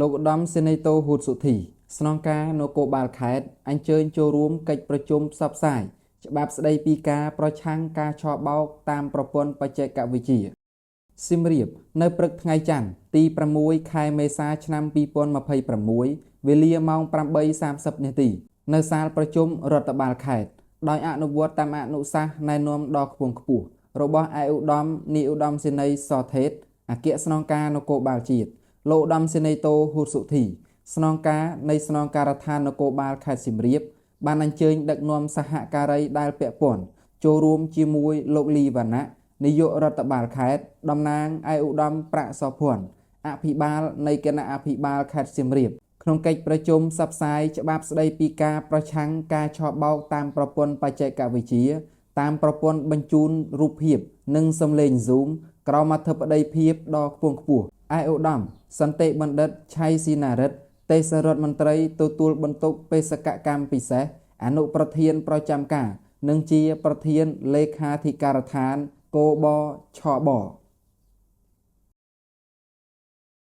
លោកឧត្តមសេនីយ៍តូហ៊ូតសុធីស្នងការនគរបាលខេត្តអញ្ជើញចូលរួមកិច្ចប្រជុំផ្សព្វផ្សាយច្បាប់ស្តីពីការប្រឆាំងការឆបោកតាមប្រព័ន្ធបច្ចេកវិទ្យាសៀមរាបនៅព្រឹកថ្ងៃច័ន្ទទី6ខែមេសាឆ្នាំ2026វេលាម៉ោង 8:30 នាទីនៅសាលប្រជុំរដ្ឋបាលខេត្តដោយអនុវត្តតាមអនុសាសន៍ណែនាំដ៏ខ្ពង់ខ្ពស់របស់ឯកឧត្តមនាយឧត្តមសេនីយ៍សថេតអគ្គស្នងការនគរបាលជាតិលោកឧត្តមសេនីយ៍តូហ៊ូតសុធីស្នងការនៃស្នងការដ្ឋាននគរបាលខេត្តសៀមរាបបានអញ្ជើញដឹកនាំសហការីដែលពាក់ព័ន្ធចូលរួមជាមួយលោកលីវណ្ណៈនាយករដ្ឋបាលខេត្តតំណាងឯកឧត្តមប្រាក់សុភ័ណ្ឌអភិបាលនៃគណៈអភិបាលខេត្តសៀមរាបក្នុងកិច្ចប្រជុំផ្សព្វផ្សាយច្បាប់ស្តីពីការប្រឆាំងការឆបោកតាមប្រព័ន្ធបច្ចេកវិទ្យាតាមប្រព័ន្ធបញ្ជូនរូបភាពនិងសំឡេង Zoom ក្រោមអធិបតីភាពដ៏ខ្ពង់ខ្ពស់ឯកឧត្តមសន្តិបណ្ឌិតឆៃស៊ីណារិទ្ធទេសរដ្ឋមន្ត្រីទទួលបន្ទុកបេសកកម្មពិសេសអនុប្រធានប្រចាំការនិងជាប្រធានលេខាធិការដ្ឋានកបឆប